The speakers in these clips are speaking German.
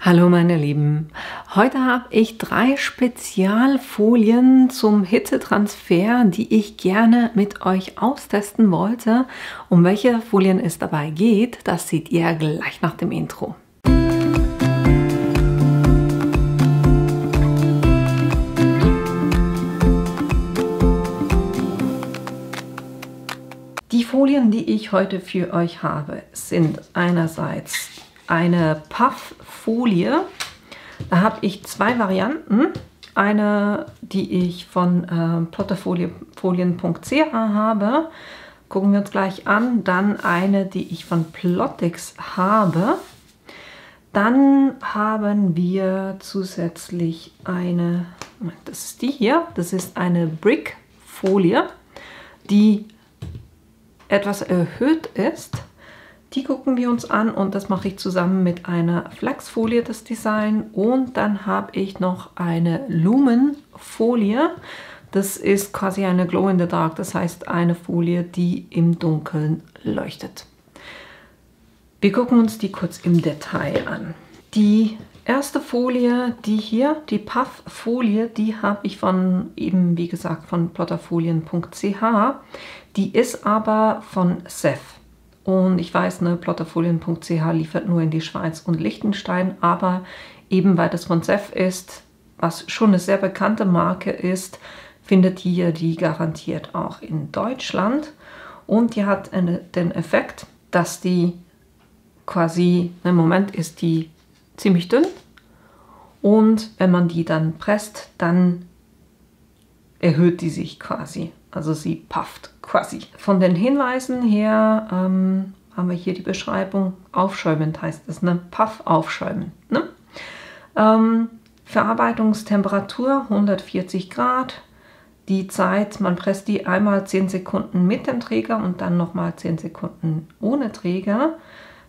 Hallo meine Lieben, heute habe ich 3 Spezialfolien zum Hitzetransfer, die ich gerne mit euch austesten wollte. Um welche Folien es dabei geht, das seht ihr gleich nach dem Intro. Die Folien, die ich heute für euch habe, sind einerseits eine Pufffolie. Da habe ich 2 Varianten. Eine, die ich von plotterfolien.ch habe, gucken wir uns gleich an. Dann eine, die ich von Plottix habe. Dann haben wir zusätzlich eine, das ist die hier, das ist eine Brickfolie, die etwas erhöht ist. Die gucken wir uns an und das mache ich zusammen mit einer Flexfolie, das Design. Und dann habe ich noch eine Lumenfolie. Das ist quasi eine Glow in the Dark, das heißt eine Folie, die im Dunkeln leuchtet. Wir gucken uns die kurz im Detail an. Die erste Folie, die hier, die Pufffolie, die habe ich von, eben wie gesagt, von plotterfolien.ch. Die ist aber von Seth. Und ich weiß, ne, plotterfolien.ch liefert nur in die Schweiz und Liechtenstein, aber eben weil das von Seth ist, was schon eine sehr bekannte Marke ist, findet ihr die garantiert auch in Deutschland. Und die hat den Effekt, dass die quasi, im Moment ist die ziemlich dünn und wenn man die dann presst, dann erhöht die sich quasi. Also sie pufft quasi. Von den Hinweisen her haben wir hier die Beschreibung. Aufschäumend heißt es, ne? Puff aufschäumen. Ne? Verarbeitungstemperatur 140 Grad. Die Zeit, man presst die einmal 10 Sekunden mit dem Träger und dann nochmal 10 Sekunden ohne Träger.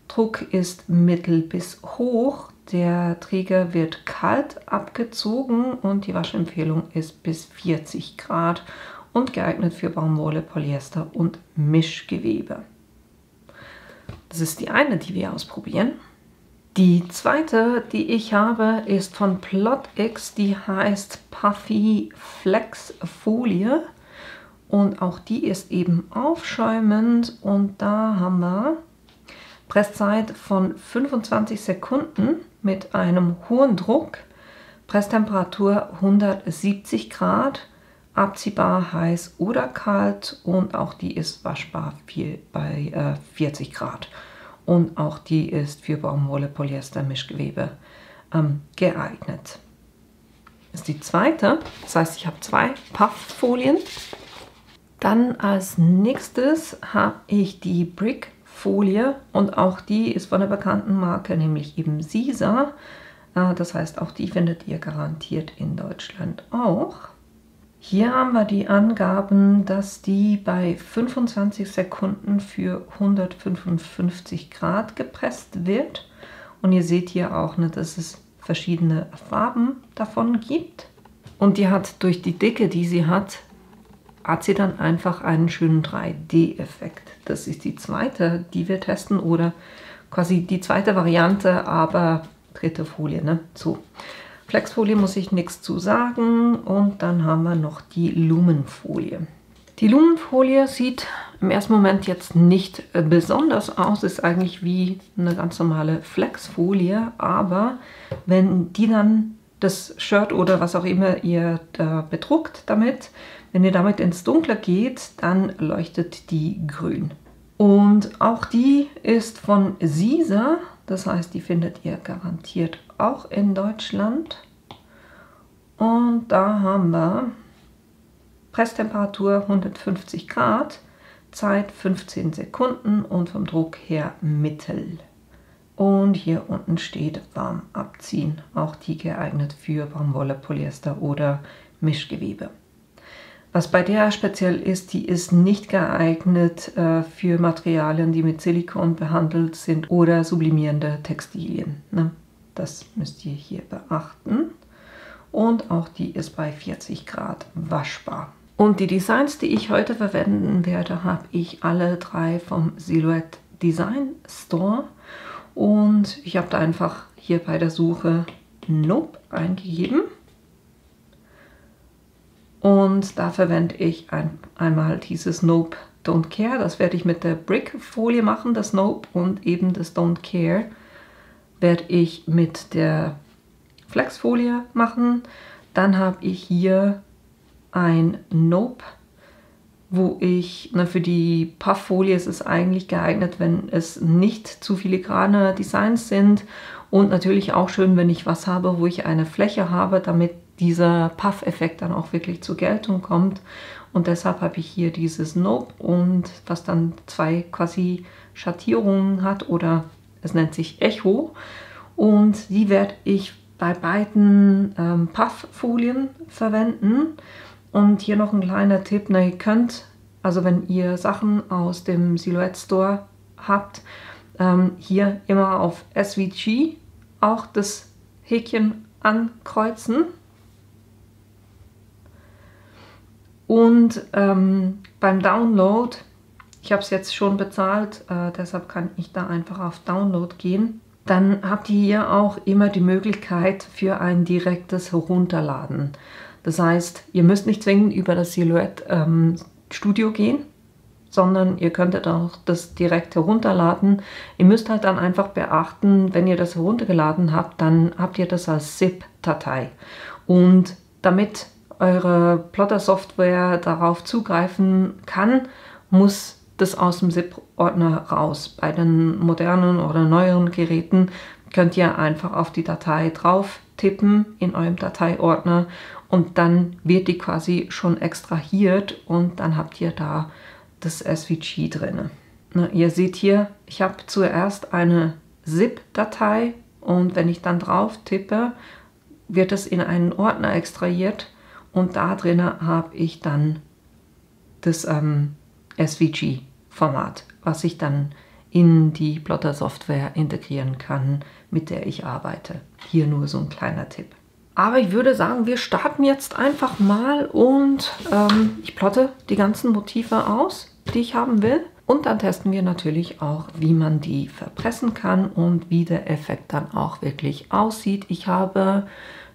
Druck ist mittel bis hoch. Der Träger wird kalt abgezogen und die Waschempfehlung ist bis 40 Grad. Und geeignet für Baumwolle, Polyester und Mischgewebe. Das ist die eine, die wir ausprobieren. Die zweite, die ich habe, ist von Plottix, die heißt Puffy Flex Folie. Und auch die ist eben aufschäumend und da haben wir Presszeit von 25 Sekunden mit einem hohen Druck, Presstemperatur 170 Grad, abziehbar heiß oder kalt und auch die ist waschbar bei 40 Grad. Und auch die ist für Baumwolle, Polyester, Mischgewebe geeignet. Das ist die zweite, das heißt, ich habe 2 Pufffolien. Dann als nächstes habe ich die Brickfolie und auch die ist von einer bekannten Marke, nämlich eben Sisa. Das heißt, auch die findet ihr garantiert in Deutschland auch. Hier haben wir die Angaben, dass die bei 25 Sekunden für 155 Grad gepresst wird. Und ihr seht hier auch, ne, dass es verschiedene Farben davon gibt. Und die hat durch die Dicke, die sie hat sie dann einfach einen schönen 3D-Effekt. Das ist die zweite, die wir testen oder quasi die zweite Variante, aber dritte Folie, ne? So. Flexfolie muss ich nichts zu sagen und dann haben wir noch die Lumenfolie. Die Lumenfolie sieht im ersten Moment jetzt nicht besonders aus, ist eigentlich wie eine ganz normale Flexfolie, aber wenn die dann das Shirt oder was auch immer ihr da bedruckt damit, wenn ihr damit ins Dunkle geht, dann leuchtet die grün. Und auch die ist von Sisa, das heißt, die findet ihr garantiert auch in Deutschland. Und da haben wir Presstemperatur 150 Grad, Zeit 15 Sekunden und vom Druck her mittel. Und hier unten steht warm abziehen, auch die geeignet für Baumwolle, Polyester oder Mischgewebe. Was bei der speziell ist, die ist nicht geeignet für Materialien, die mit Silikon behandelt sind oder sublimierende Textilien. Ne? Das müsst ihr hier beachten. Und auch die ist bei 40 Grad waschbar. Und die Designs, die ich heute verwenden werde, habe ich alle 3 vom Silhouette Design Store. Und ich habe da einfach hier bei der Suche Nope eingegeben. Und da verwende ich einmal dieses Nope Don't Care. Das werde ich mit der Brick-Folie machen, das Nope, und eben das Don't Care werde ich mit der Flexfolie machen. Dann habe ich hier ein Nope, wo ich, für die Pufffolie ist es eigentlich geeignet, wenn es nicht zu filigrane Designs sind, und natürlich auch schön, wenn ich was habe, wo ich eine Fläche habe, damit dieser Puff-Effekt dann auch wirklich zur Geltung kommt. Und deshalb habe ich hier dieses Nope, und was dann zwei quasi Schattierungen hat, oder es nennt sich Echo, und die werde ich bei beiden Puff-Folien verwenden. Und hier noch ein kleiner Tipp, ihr könnt, also wenn ihr Sachen aus dem Silhouette Store habt, hier immer auf SVG auch das Häkchen ankreuzen. Und beim Download, ich habe es jetzt schon bezahlt, deshalb kann ich da einfach auf Download gehen. Dann habt ihr hier auch immer die Möglichkeit für ein direktes Herunterladen. Das heißt, ihr müsst nicht zwingend über das Silhouette Studio gehen, sondern ihr könntet auch das direkt herunterladen. Ihr müsst halt dann einfach beachten, wenn ihr das heruntergeladen habt, dann habt ihr das als ZIP-Datei. Und damit eure Plotter-Software darauf zugreifen kann, muss das aus dem ZIP-Ordner raus. Bei den modernen oder neueren Geräten könnt ihr einfach auf die Datei drauf tippen in eurem Dateiordner, und dann wird die quasi schon extrahiert, und dann habt ihr da das SVG drin. Ihr seht hier, ich habe zuerst eine ZIP-Datei, und wenn ich dann drauf tippe, wird es in einen Ordner extrahiert, und da drin habe ich dann das SVG-Format, was ich dann in die Plotter-Software integrieren kann, mit der ich arbeite. Hier nur so ein kleiner Tipp. Aber ich würde sagen, wir starten jetzt einfach mal, und ich plotte die ganzen Motive aus, die ich haben will. Und dann testen wir natürlich auch, wie man die verpressen kann und wie der Effekt dann auch wirklich aussieht. Ich habe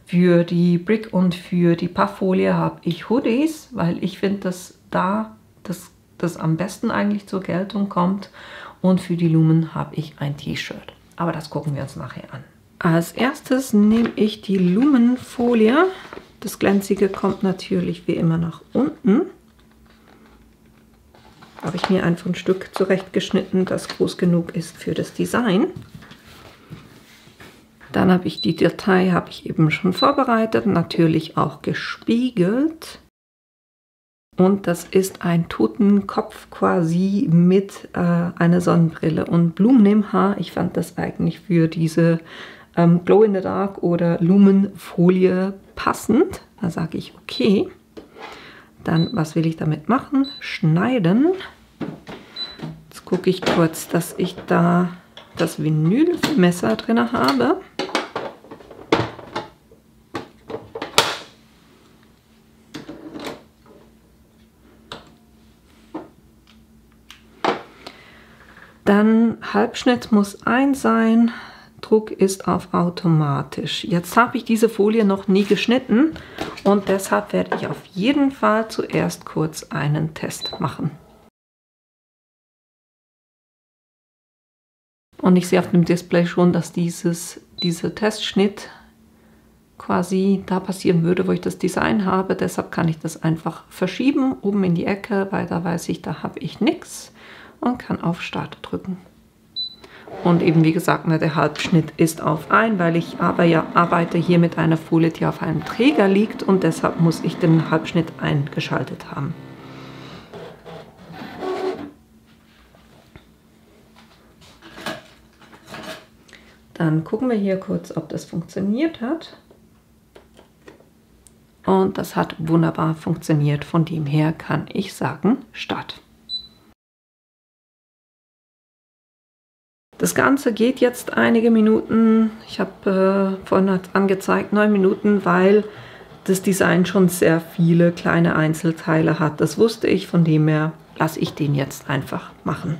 für die Brick und für die Pufffolie habe ich Hoodies, weil ich finde, dass da das am besten eigentlich zur Geltung kommt. Und für die Lumen habe ich ein T-Shirt. Aber das gucken wir uns nachher an. Als erstes nehme ich die Lumenfolie. Das Glänzige kommt natürlich wie immer nach unten. Habe ich mir einfach ein Stück zurechtgeschnitten, das groß genug ist für das Design. Dann habe ich die Datei, habe ich eben schon vorbereitet, natürlich auch gespiegelt. Und das ist ein Totenkopf quasi mit einer Sonnenbrille und Blumen im Haar. Ich fand das eigentlich für diese Glow in the Dark oder Lumenfolie passend. Da sage ich okay. Dann, was will ich damit machen? Schneiden. Jetzt gucke ich kurz, dass ich da das Vinylmesser drin habe. Dann Halbschnitt muss 1 sein, Druck ist auf automatisch. Jetzt habe ich diese Folie noch nie geschnitten, und deshalb werde ich auf jeden Fall zuerst kurz einen Test machen. Und ich sehe auf dem Display schon, dass dieser Testschnitt quasi da passieren würde, wo ich das Design habe. Deshalb kann ich das einfach verschieben, oben in die Ecke, weil da weiß ich, da habe ich nichts. Und kann auf Start drücken. Und eben wie gesagt, der Halbschnitt ist auf 1, weil ich arbeite hier mit einer Folie, die auf einem Träger liegt, und deshalb muss ich den Halbschnitt eingeschaltet haben. Dann gucken wir hier kurz, ob das funktioniert hat. Und das hat wunderbar funktioniert. Von dem her kann ich sagen, Start. Das Ganze geht jetzt einige Minuten. Ich habe vorhin angezeigt 9 Minuten, weil das Design schon sehr viele kleine Einzelteile hat. Das wusste ich, von dem her lasse ich den jetzt einfach machen.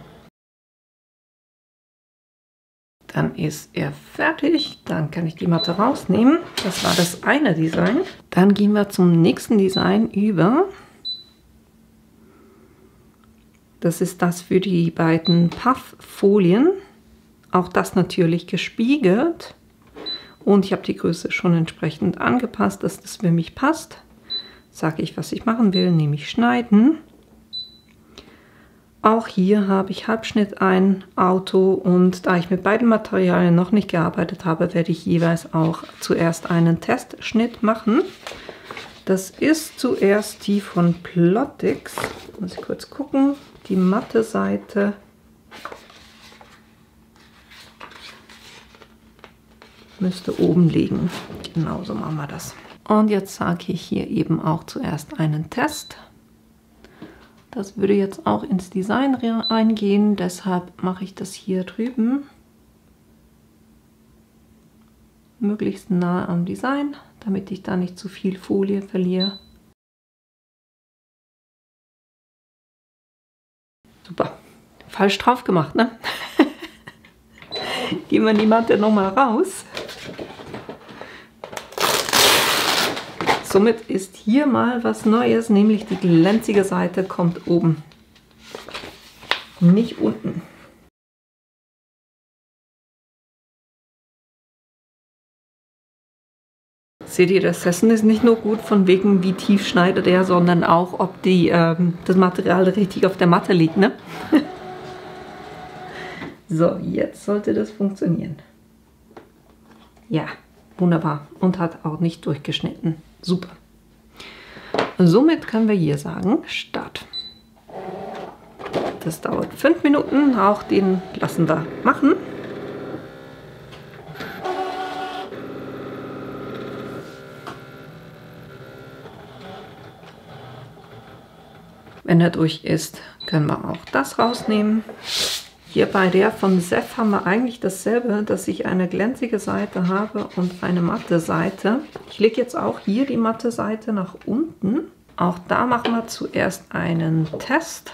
Dann ist er fertig. Dann kann ich die Matte rausnehmen. Das war das eine Design. Dann gehen wir zum nächsten Design über. Das ist das für die beiden Pufffolien. Auch das natürlich gespiegelt. Und ich habe die Größe schon entsprechend angepasst, dass das für mich passt. Sage ich, was ich machen will, nämlich schneiden. Auch hier habe ich Halbschnitt ein Auto und da ich mit beiden Materialien noch nicht gearbeitet habe, werde ich jeweils auch zuerst einen Testschnitt machen. Das ist zuerst die von Plottix. Muss ich kurz gucken. Die matte Seite. Müsste oben liegen. Genau so machen wir das. Und jetzt sage ich hier eben auch zuerst einen Test. Das würde jetzt auch ins Design reingehen, deshalb mache ich das hier drüben. Möglichst nah am Design, damit ich da nicht zu viel Folie verliere. Super, falsch drauf gemacht, ne? Gehen wir die Matte nochmal raus. Somit ist hier mal was Neues, nämlich die glänzige Seite kommt oben, nicht unten. Seht ihr, das Testen ist nicht nur gut von wegen, wie tief schneidet er, sondern auch, ob das Material richtig auf der Matte liegt, ne? So, jetzt sollte das funktionieren. Ja, wunderbar. Und hat auch nicht durchgeschnitten. Super. Somit können wir hier sagen, Start. Das dauert 5 Minuten. Auch den lassen wir machen. Wenn er durch ist, können wir auch das rausnehmen. Hier bei der von Seff haben wir eigentlich dasselbe, dass ich eine glänzige Seite habe und eine matte Seite. Ich lege jetzt auch hier die matte Seite nach unten. Auch da machen wir zuerst einen Test.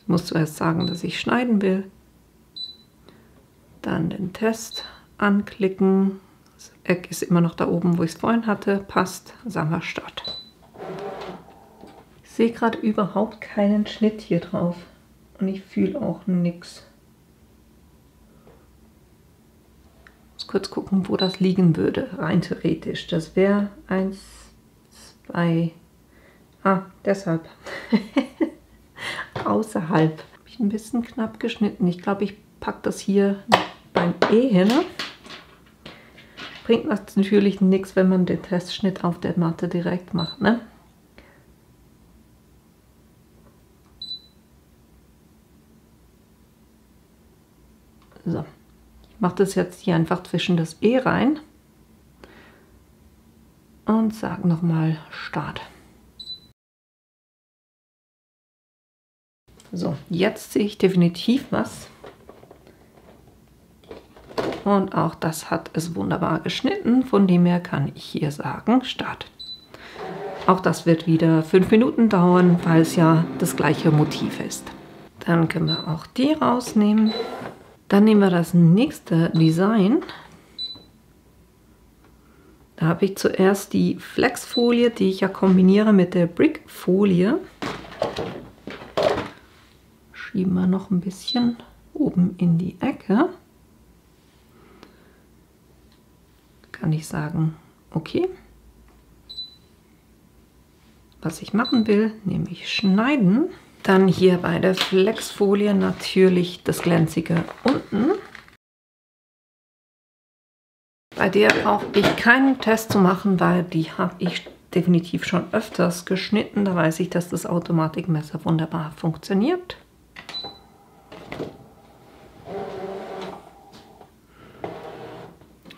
Ich muss zuerst sagen, dass ich schneiden will. Dann den Test anklicken. Das Eck ist immer noch da oben, wo ich es vorhin hatte. Passt. Sagen wir Start. Ich sehe gerade überhaupt keinen Schnitt hier drauf. Und ich fühle auch nichts. Ich muss kurz gucken, wo das liegen würde. Rein theoretisch. Das wäre 1, 2. Ah, deshalb. Außerhalb. Habe ich ein bisschen knapp geschnitten. Ich glaube, ich packe das hier beim E hin. Bringt natürlich nichts, wenn man den Testschnitt auf der Matte direkt macht, ne? So, ich mache das jetzt hier einfach zwischen das E rein und sage nochmal Start. So, jetzt sehe ich definitiv was. Und auch das hat es wunderbar geschnitten, von dem her kann ich hier sagen Start. Auch das wird wieder 5 Minuten dauern, weil es ja das gleiche Motiv ist. Dann können wir auch die rausnehmen. Dann nehmen wir das nächste Design. Da habe ich zuerst die Flexfolie, die ich ja kombiniere mit der Brickfolie. Schieben wir noch ein bisschen oben in die Ecke. Kann ich sagen, okay. Was ich machen will, nämlich schneiden. Dann hier bei der Flexfolie natürlich das Glänzige unten. Bei der brauche ich keinen Test zu machen, weil die habe ich definitiv schon öfters geschnitten. Da weiß ich, dass das Automatikmesser wunderbar funktioniert.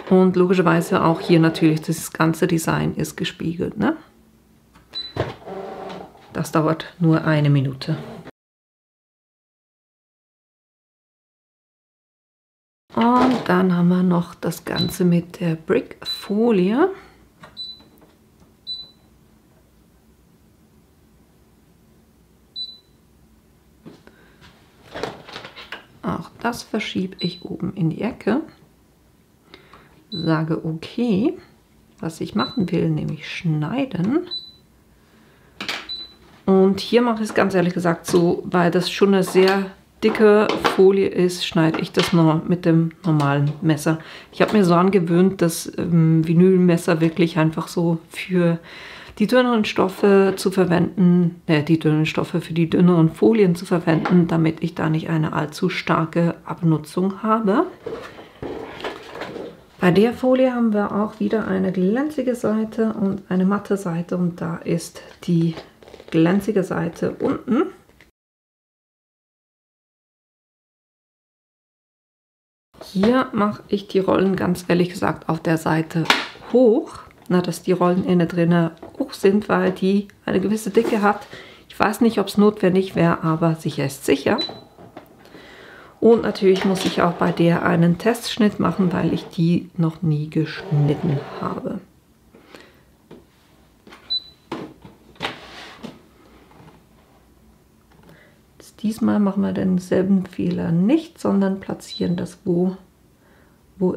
Und logischerweise auch hier natürlich das ganze Design ist gespiegelt, ne? Das dauert nur 1 Minute. Und dann haben wir noch das Ganze mit der Brickfolie. das verschiebe ich oben in die Ecke. Sage okay, was ich machen will, nämlich schneiden. Und hier mache ich es ganz ehrlich gesagt so, weil das schon eine sehr dicke Folie ist, schneide ich das noch mit dem normalen Messer. Ich habe mir so angewöhnt, das Vinylmesser wirklich einfach so für die dünneren Stoffe zu verwenden, die dünnen Stoffe für die dünneren Folien zu verwenden, damit ich da nicht eine allzu starke Abnutzung habe. Bei der Folie haben wir auch wieder eine glänzige Seite und eine matte Seite und da ist die glänzige Seite unten. Hier mache ich die Rollen ganz ehrlich gesagt auf der Seite hoch, dass die Rollen innen drin hoch sind, weil die eine gewisse Dicke hat. Ich weiß nicht, ob es notwendig wäre, aber sicher ist sicher. Und natürlich muss ich auch bei der einen Testschnitt machen, weil ich die noch nie geschnitten habe. Diesmal machen wir denselben Fehler nicht, sondern platzieren das, wo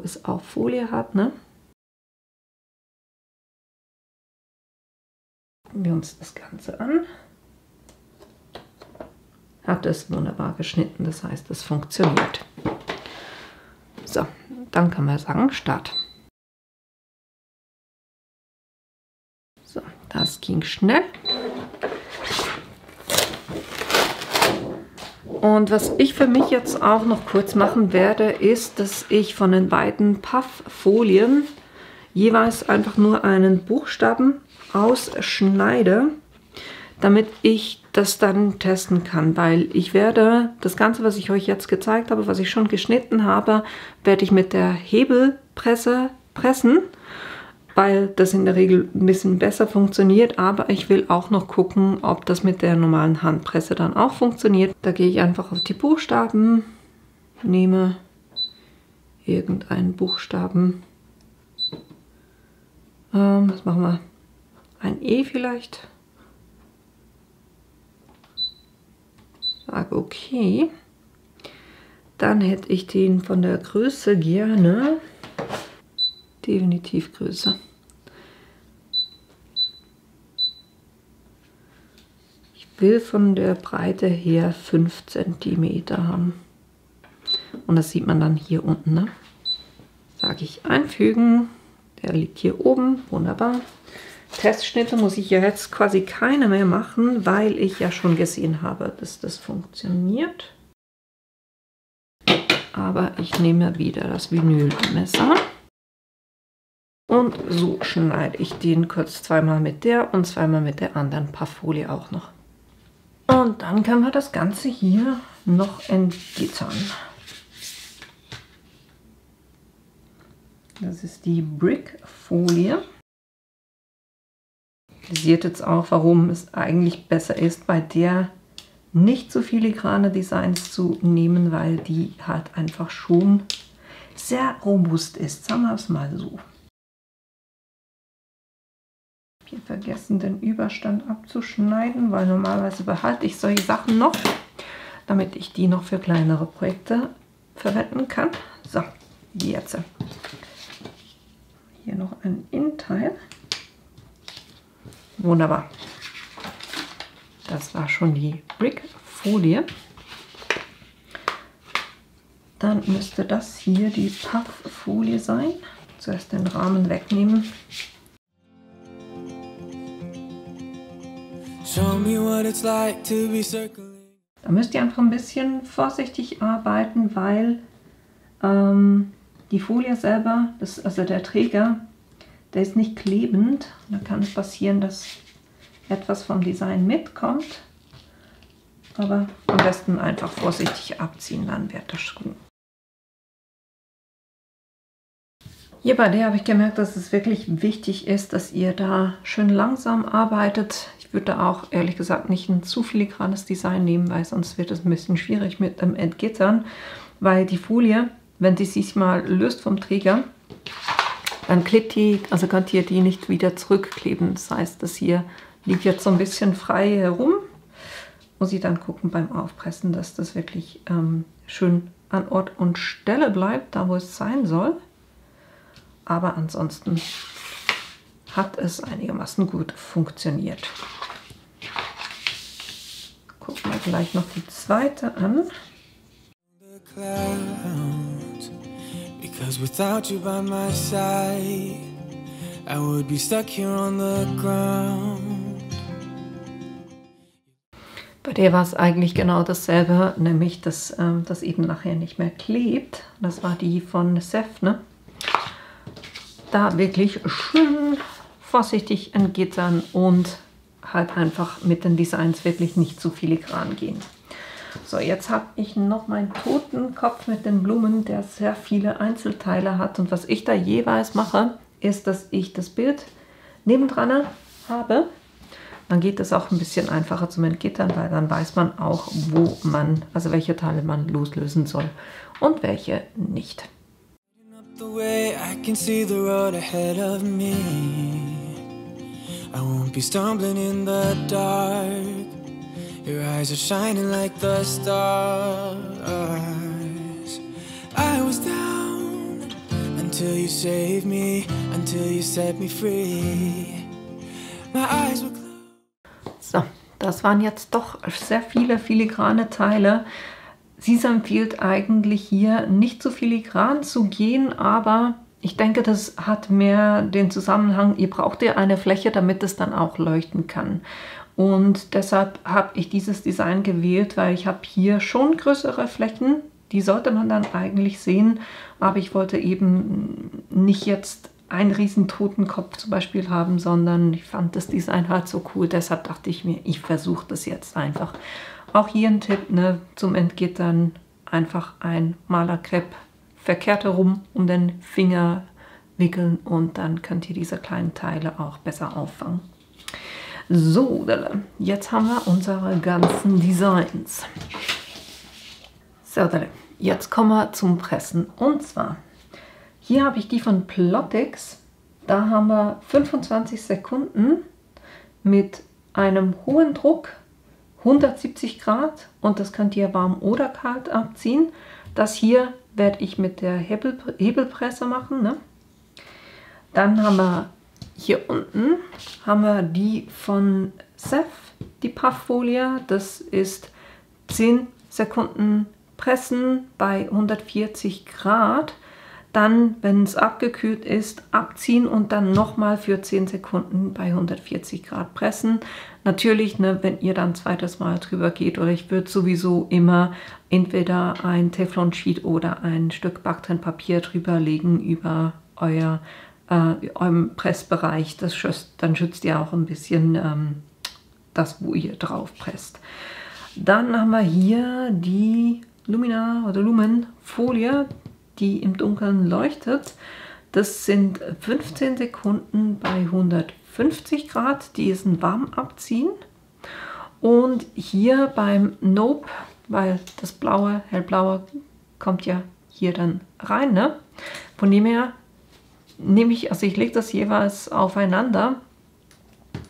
es auch Folie hat. Ne? Gucken wir uns das Ganze an. Hat es wunderbar geschnitten, das heißt, es funktioniert. So, dann kann man sagen, Start. So, das ging schnell. Und was ich für mich jetzt auch noch kurz machen werde, ist, dass ich von den beiden Pufffolien jeweils einfach nur einen Buchstaben ausschneide, damit ich das dann testen kann, weil ich werde das Ganze, was ich euch jetzt gezeigt habe, was ich schon geschnitten habe, werde ich mit der Hebelpresse pressen, weil das in der Regel ein bisschen besser funktioniert, aber ich will auch noch gucken, ob das mit der normalen Handpresse dann auch funktioniert. Da gehe ich einfach auf die Buchstaben, nehme irgendeinen Buchstaben, was machen wir, ein E vielleicht, sage okay, dann hätte ich den von der Größe gerne, definitiv größer. Ich will von der Breite her 5 cm haben. Und das sieht man dann hier unten. Ne? Sage ich einfügen. Der liegt hier oben. Wunderbar. Testschnitte muss ich ja jetzt quasi keine mehr machen, weil ich ja schon gesehen habe, dass das funktioniert. Aber ich nehme wieder das Vinylmesser. Und so schneide ich den kurz zweimal mit der und zweimal mit der anderen Pufffolie auch noch. Und dann können wir das Ganze hier noch entgittern. Das ist die Brickfolie. Ihr seht jetzt auch, warum es eigentlich besser ist, bei der nicht so filigrane Designs zu nehmen, weil die halt einfach schon sehr robust ist. Sagen wir es mal so. Hier vergessen, den Überstand abzuschneiden, weil normalerweise behalte ich solche Sachen noch, damit ich die noch für kleinere Projekte verwenden kann. So, jetzt. Hier noch ein Innenteil. Wunderbar. Das war schon die Brickfolie. Dann müsste das hier die Pufffolie sein. Zuerst den Rahmen wegnehmen. Da müsst ihr einfach ein bisschen vorsichtig arbeiten, weil die Folie selber, also der Träger, der ist nicht klebend. Da kann es passieren, dass etwas vom Design mitkommt. Aber am besten einfach vorsichtig abziehen, dann wird das gut. Hier bei der habe ich gemerkt, dass es wirklich wichtig ist, dass ihr da schön langsam arbeitet. Ich würde da auch ehrlich gesagt nicht ein zu filigranes Design nehmen, weil sonst wird es ein bisschen schwierig mit dem Entgittern, weil die Folie, wenn die sich mal löst vom Träger, dann klebt die, also könnt ihr die nicht wieder zurückkleben. Das heißt, das hier liegt jetzt so ein bisschen frei herum. Muss ich dann gucken beim Aufpressen, dass das wirklich schön an Ort und Stelle bleibt, da wo es sein soll. Aber ansonsten hat es einigermaßen gut funktioniert. Gucken wir gleich noch die zweite an. Because without you by my side, I would be stuck here on the ground. Bei der war es eigentlich genau dasselbe, nämlich dass das eben nachher nicht mehr klebt. Das war die von Seth, ne? Da wirklich schön vorsichtig entgittern und halt einfach mit den Designs wirklich nicht zu filigran gehen. So, jetzt habe ich noch meinen Totenkopf mit den Blumen, der sehr viele Einzelteile hat. Und was ich da jeweils mache, ist, dass ich das Bild nebendran habe. Dann geht es auch ein bisschen einfacher zum Entgittern, weil dann weiß man auch, wo man, also welche Teile man loslösen soll und welche nicht. I won't be stumbling in the dark. Your eyes are shining like the stars. I was down until you saved me, until you set me free. My eyes were closed. So, das waren jetzt doch sehr viele filigrane Teile. Sie empfiehlt eigentlich hier nicht so filigran zu gehen, aber ich denke, das hat mehr den Zusammenhang, ihr braucht ja eine Fläche, damit es dann auch leuchten kann. Und deshalb habe ich dieses Design gewählt, weil ich habe hier schon größere Flächen, die sollte man dann eigentlich sehen, aber ich wollte eben nicht jetzt einen riesen Totenkopf zum Beispiel haben, sondern ich fand das Design halt so cool, deshalb dachte ich mir, ich versuche das jetzt einfach. Auch hier ein Tipp, ne, zum Entgittern, einfach ein Malerkrepp verkehrt herum um den Finger wickeln und dann könnt ihr diese kleinen Teile auch besser auffangen. So, jetzt haben wir unsere ganzen Designs. So, jetzt kommen wir zum Pressen. Und zwar, hier habe ich die von Plotix. Da haben wir 25 Sekunden mit einem hohen Druck, 170 Grad. Und das könnt ihr warm oder kalt abziehen. Das hier werde ich mit der Hebelpresse machen. Ne? Dann haben wir hier unten haben wir die von Seth, die Pufffolie. Das ist 10 Sekunden pressen bei 140 Grad. Dann, wenn es abgekühlt ist, abziehen und dann nochmal für 10 Sekunden bei 140 Grad pressen. Natürlich, ne, wenn ihr dann ein zweites Mal drüber geht, oder ich würde sowieso immer entweder ein Teflon-Sheet oder ein Stück Backtrennpapier drüber legen über eurem Pressbereich. Dann schützt ihr auch ein bisschen das, wo ihr drauf presst. Dann haben wir hier die Lumina oder Lumenfolie, die im Dunkeln leuchtet. Das sind 15 Sekunden bei 150 Grad. Die ist ein warm abziehen. Und hier beim Nope, weil das blaue, hellblaue kommt ja hier dann rein, ne? Von dem her nehme ich, also ich lege das jeweils aufeinander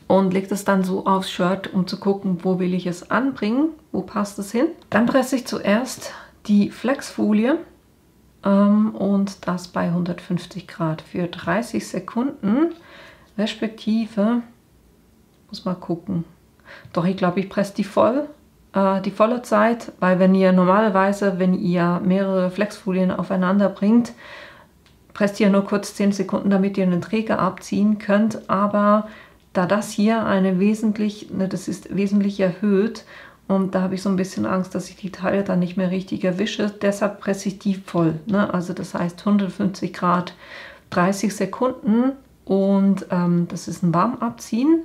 und lege das dann so aufs Shirt, um zu gucken, wo will ich es anbringen, wo passt es hin. Dann presse ich zuerst die Flexfolie und das bei 150 Grad für 30 Sekunden, respektive, muss mal gucken, doch ich glaube, ich presse die volle Zeit, weil wenn ihr normalerweise, wenn ihr mehrere Flexfolien aufeinander bringt, presst ihr nur kurz 10 Sekunden, damit ihr den Träger abziehen könnt, aber da das hier das ist wesentlich erhöht und da habe ich so ein bisschen Angst, dass ich die Teile dann nicht mehr richtig erwische, deshalb presse ich die voll, ne? Also das heißt 150 Grad, 30 Sekunden und das ist ein Warmabziehen,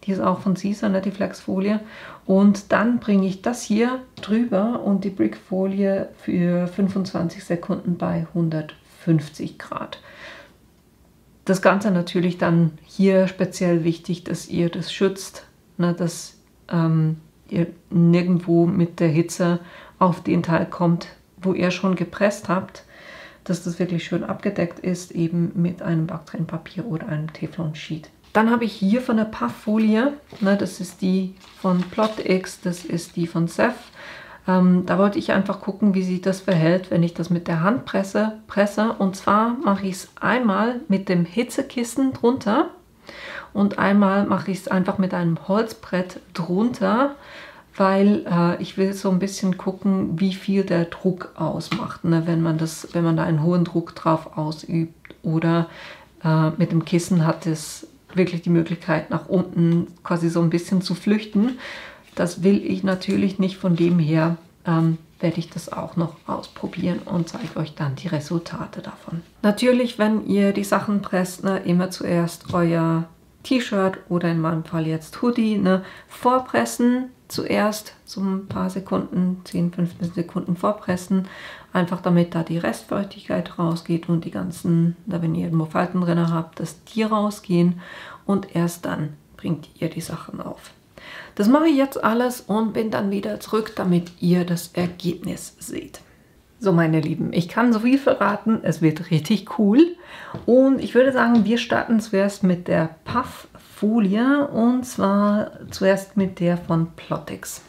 die ist auch von Caesar, ne, die Flexfolie, und dann bringe ich das hier drüber und die Brickfolie für 25 Sekunden bei 150 Grad. Das Ganze natürlich dann hier speziell wichtig, dass ihr das schützt, ne, dass ihr nirgendwo mit der Hitze auf den Teil kommt, wo ihr schon gepresst habt, dass das wirklich schön abgedeckt ist, eben mit einem Backtrennpapier oder einem Teflon-Sheet. Dann habe ich hier von der Pufffolie, ne, das ist die von Plotix, das ist die von Seth, Da wollte ich einfach gucken, wie sich das verhält, wenn ich das mit der Hand presse. Und zwar mache ich es einmal mit dem Hitzekissen drunter und einmal mache ich es einfach mit einem Holzbrett drunter, weil ich will so ein bisschen gucken, wie viel der Druck ausmacht, ne? Wenn man da einen hohen Druck drauf ausübt, oder mit dem Kissen hat es wirklich die Möglichkeit, nach unten quasi so ein bisschen zu flüchten. Das will ich natürlich nicht, von dem her werde ich das auch noch ausprobieren und zeige euch dann die Resultate davon. Natürlich, wenn ihr die Sachen presst, ne, immer zuerst euer T-Shirt oder in meinem Fall jetzt Hoodie, ne, vorpressen. Zuerst so ein paar Sekunden, 10, 15 Sekunden vorpressen, einfach damit da die Restfeuchtigkeit rausgeht und die ganzen, da wenn ihr irgendwo Falten drin habt, dass die rausgehen, und erst dann bringt ihr die Sachen auf. Das mache ich jetzt alles und bin dann wieder zurück, damit ihr das Ergebnis seht. So, meine Lieben, ich kann so viel verraten, es wird richtig cool. Und ich würde sagen, wir starten zuerst mit der Pufffolie, und zwar zuerst mit der von Plotex.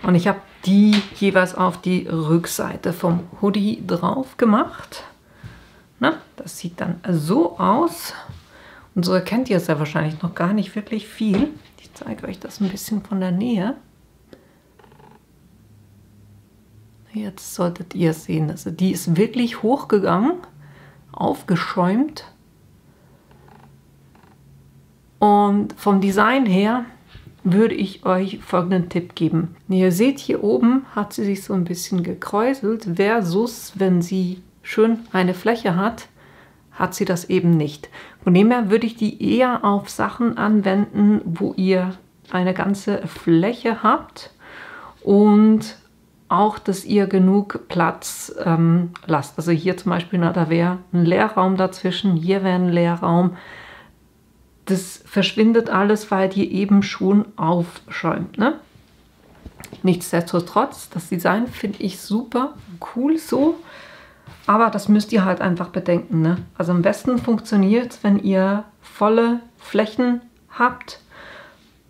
Und ich habe die jeweils auf die Rückseite vom Hoodie drauf gemacht. Na, das sieht dann so aus. Und so erkennt ihr es ja wahrscheinlich noch gar nicht wirklich viel. Ich zeige euch das ein bisschen von der Nähe. Jetzt solltet ihr es sehen. Also die ist wirklich hochgegangen, aufgeschäumt. Und vom Design her würde ich euch folgenden Tipp geben. Ihr seht, hier oben hat sie sich so ein bisschen gekräuselt, versus wenn sie schön eine Fläche hat, hat sie das eben nicht. Von dem her würde ich die eher auf Sachen anwenden, wo ihr eine ganze Fläche habt und auch, dass ihr genug Platz lasst. Also hier zum Beispiel, na, da wäre ein Leerraum dazwischen, hier wäre ein Leerraum. Das verschwindet alles, weil die eben schon aufschäumt, ne? Nichtsdestotrotz, das Design finde ich super cool so. Aber das müsst ihr halt einfach bedenken, ne? Also am besten funktioniert es, wenn ihr volle Flächen habt,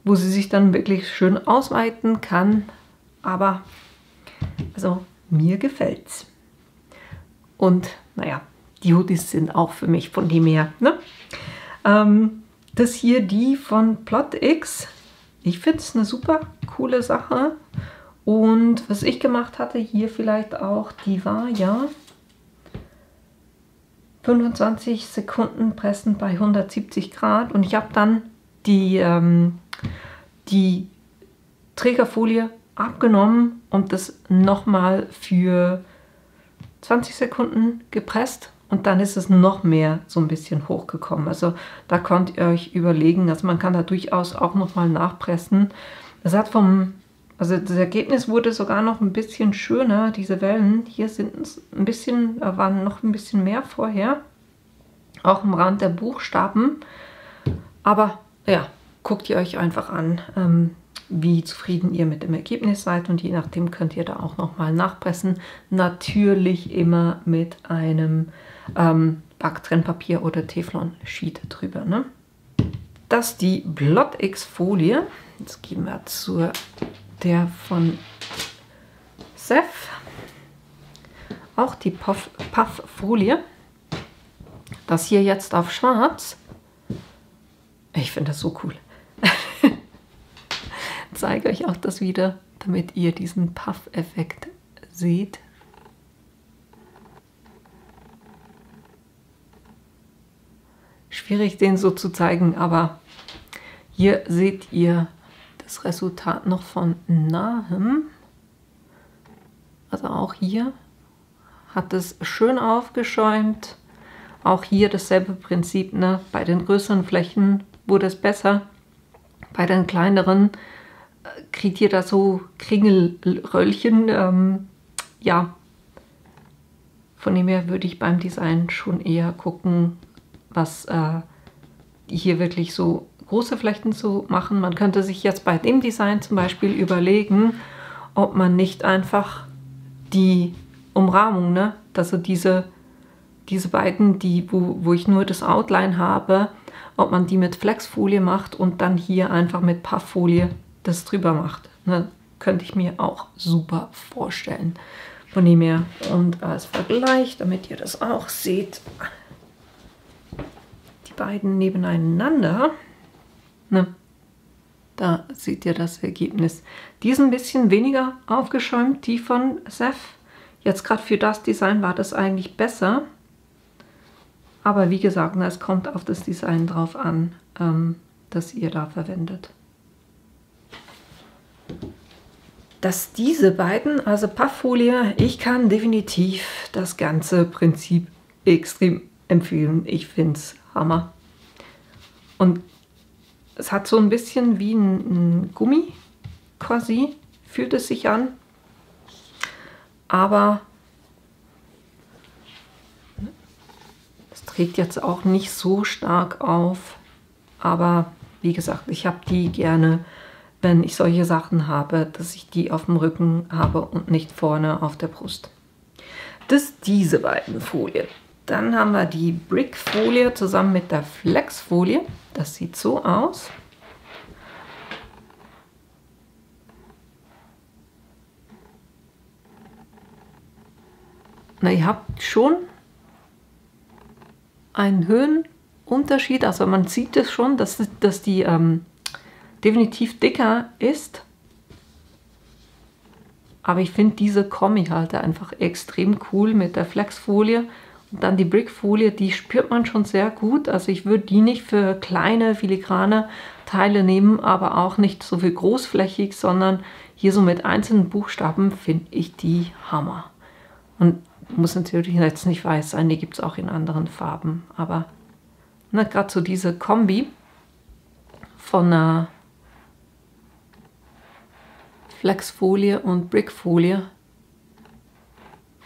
wo sie sich dann wirklich schön ausweiten kann. Aber also mir gefällt's. Und naja, die Hoodies sind auch für mich von dem her, ne? Das hier die von Plotex. Ich finde es eine super coole Sache. Und was ich gemacht hatte hier vielleicht auch, die war ja 25 Sekunden pressen bei 170 Grad, und ich habe dann die Trägerfolie abgenommen und das nochmal für 20 Sekunden gepresst, und dann ist es noch mehr so ein bisschen hochgekommen. Also da könnt ihr euch überlegen, also man kann da durchaus auch nochmal nachpressen. Das hat also das Ergebnis wurde sogar noch ein bisschen schöner. Diese Wellen hier sind ein bisschen, waren noch ein bisschen mehr vorher, auch am Rand der Buchstaben. Aber ja, guckt ihr euch einfach an, wie zufrieden ihr mit dem Ergebnis seid, und je nachdem könnt ihr da auch nochmal nachpressen. Natürlich immer mit einem Backtrennpapier oder Teflon-Sheet drüber, ne? Das ist die Plotex-Folie. Jetzt gehen wir zu der von Seth. Auch die Puff-Folie. Das hier jetzt auf schwarz. Ich finde das so cool. Ich zeige euch auch das wieder, damit ihr diesen Puff-Effekt seht. Schwierig, den so zu zeigen, aber hier seht ihr das Resultat noch von nahem. Also auch hier hat es schön aufgeschäumt. Auch hier dasselbe Prinzip, ne? Bei den größeren Flächen wurde es besser. Bei den kleineren kriegt ihr da so Kringelröllchen. Ja, von dem her würde ich beim Design schon eher gucken, was hier wirklich so große Flächen zu machen. Man könnte sich jetzt bei dem Design zum Beispiel überlegen, ob man nicht einfach die Umrahmung, ne, also diese beiden, wo ich nur das Outline habe, ob man die mit Flexfolie macht und dann hier einfach mit Pufffolie das drüber macht. Ne? Könnte ich mir auch super vorstellen. Von dem her, und als Vergleich, damit ihr das auch seht, die beiden nebeneinander, ne? Da seht ihr das Ergebnis. Die ist ein bisschen weniger aufgeschäumt, die von Seth. Jetzt gerade für das Design war das eigentlich besser. Aber wie gesagt, es kommt auf das Design drauf an, das ihr da verwendet. Dass diese beiden, also Pufffolie, ich kann definitiv das ganze Prinzip extrem empfehlen. Ich finde es Hammer. Und es hat so ein bisschen wie ein Gummi quasi, fühlt es sich an. Aber es trägt jetzt auch nicht so stark auf. Aber wie gesagt, ich habe die gerne, wenn ich solche Sachen habe, dass ich die auf dem Rücken habe und nicht vorne auf der Brust. Das sind diese beiden Folien. Dann haben wir die Brickfolie zusammen mit der Flexfolie. Das sieht so aus. Na, ihr habt schon einen Höhenunterschied. Also man sieht es schon, dass die definitiv dicker ist. Aber ich finde diese Kombi-Halter einfach extrem cool mit der Flexfolie. Und dann die Brickfolie, die spürt man schon sehr gut. Also ich würde die nicht für kleine, filigrane Teile nehmen, aber auch nicht so viel großflächig, sondern hier so mit einzelnen Buchstaben finde ich die Hammer. Und muss natürlich jetzt nicht weiß sein, die gibt es auch in anderen Farben. Aber gerade so diese Kombi von einer Flexfolie und Brickfolie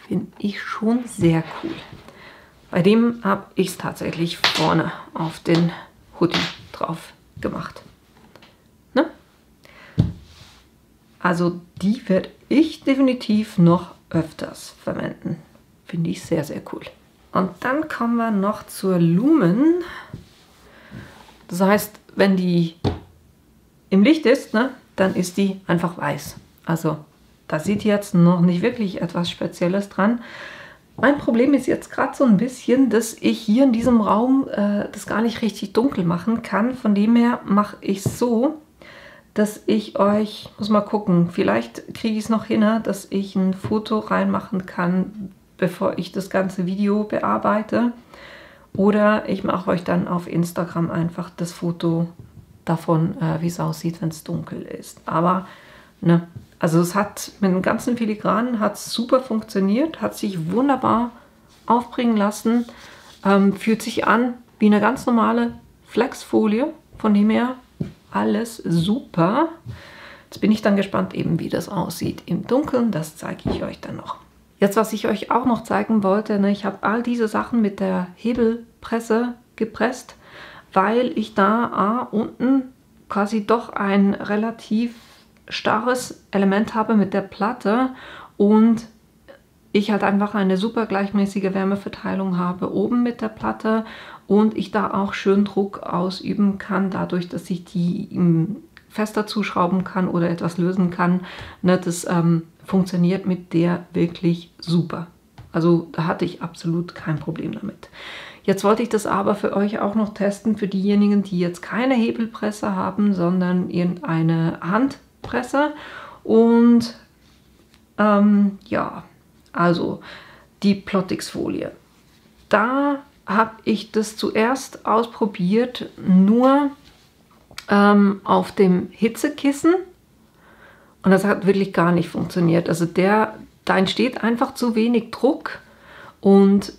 finde ich schon sehr cool. Bei dem habe ich es tatsächlich vorne auf den Hoodie drauf gemacht. Ne? Also die werde ich definitiv noch öfters verwenden. Finde ich sehr, sehr cool. Und dann kommen wir noch zur Lumen. Das heißt, wenn die im Licht ist, ne, dann ist die einfach weiß. Also da seht ihr jetzt noch nicht wirklich etwas Spezielles dran. Mein Problem ist jetzt gerade so ein bisschen, dass ich hier in diesem Raum das gar nicht richtig dunkel machen kann. Von dem her mache ich es so, dass ich euch, muss mal gucken, vielleicht kriege ich es noch hin, dass ich ein Foto reinmachen kann, bevor ich das ganze Video bearbeite. Oder ich mache euch dann auf Instagram einfach das Foto davon, wie es aussieht, wenn es dunkel ist. Aber, ne, also es hat mit dem ganzen Filigranen hat super funktioniert, hat sich wunderbar aufbringen lassen, fühlt sich an wie eine ganz normale Flexfolie, von dem her alles super. Jetzt bin ich dann gespannt eben, wie das aussieht im Dunkeln, das zeige ich euch dann noch. Jetzt, was ich euch auch noch zeigen wollte, ne, ich habe all diese Sachen mit der Hebelpresse gepresst, weil ich da unten quasi doch ein relativ starres Element habe mit der Platte und ich halt einfach eine super gleichmäßige Wärmeverteilung habe oben mit der Platte und ich da auch schön Druck ausüben kann, dadurch, dass ich die fester zuschrauben kann oder etwas lösen kann. Ne, das funktioniert mit der wirklich super. Also da hatte ich absolut kein Problem damit. Jetzt wollte ich das aber für euch auch noch testen, für diejenigen, die jetzt keine Hebelpresse haben, sondern irgendeine Handpresse. Und ja, also die Plottix-Folie. Da habe ich das zuerst ausprobiert, nur auf dem Hitzekissen. Und das hat wirklich gar nicht funktioniert. Also da entsteht einfach zu wenig Druck. Und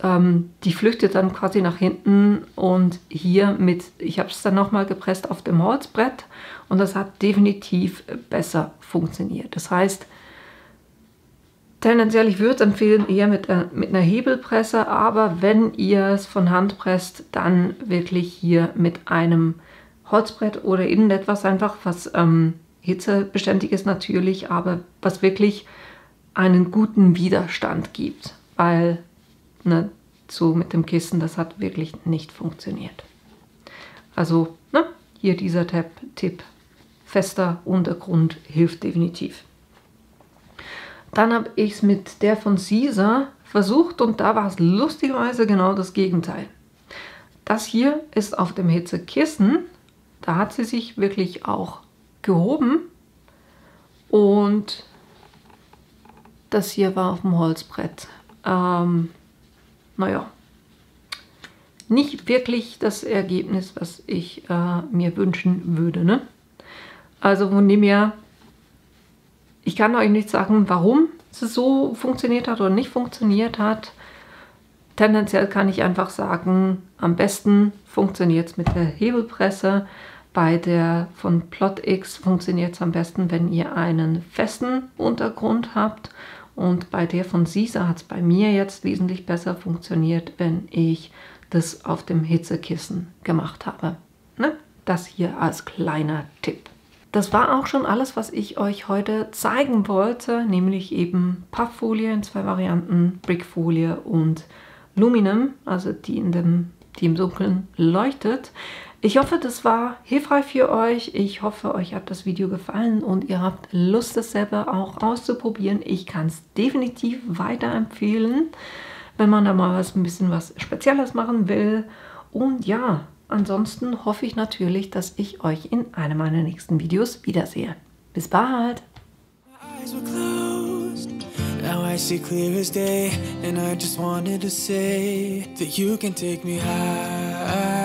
die flüchtet dann quasi nach hinten und hier ich habe es dann nochmal gepresst auf dem Holzbrett und das hat definitiv besser funktioniert. Das heißt, tendenziell, ich würde empfehlen eher mit einer Hebelpresse, aber wenn ihr es von Hand presst, dann wirklich hier mit einem Holzbrett oder irgendetwas einfach, was hitzebeständig ist natürlich, aber was wirklich einen guten Widerstand gibt, weil ne, so mit dem Kissen, das hat wirklich nicht funktioniert. Also ne, hier dieser Tipp, fester Untergrund hilft definitiv. Dann habe ich es mit der von Caesar versucht und da war es lustigerweise genau das Gegenteil. Das hier ist auf dem Hitzekissen, da hat sie sich wirklich auch gehoben und das hier war auf dem Holzbrett. Naja, nicht wirklich das Ergebnis, was ich mir wünschen würde. Ne? Also von dem her, ich kann euch nicht sagen, warum es so funktioniert hat oder nicht funktioniert hat. Tendenziell kann ich einfach sagen, am besten funktioniert es mit der Hebelpresse. Bei der von PlotX funktioniert es am besten, wenn ihr einen festen Untergrund habt. Und bei der von Caesar hat es bei mir jetzt wesentlich besser funktioniert, wenn ich das auf dem Hitzekissen gemacht habe. Ne? Das hier als kleiner Tipp. Das war auch schon alles, was ich euch heute zeigen wollte, nämlich eben Pufffolie in 2 Varianten, Brickfolie und Luminum, also die im Dunkeln leuchtet. Ich hoffe, das war hilfreich für euch. Ich hoffe, euch hat das Video gefallen und ihr habt Lust, das selber auch auszuprobieren. Ich kann es definitiv weiterempfehlen, wenn man da mal ein bisschen was Spezielles machen will. Und ja, ansonsten hoffe ich natürlich, dass ich euch in einem meiner nächsten Videos wiedersehe. Bis bald! Now I see clear as day, and I just wanted to say that you can take me high.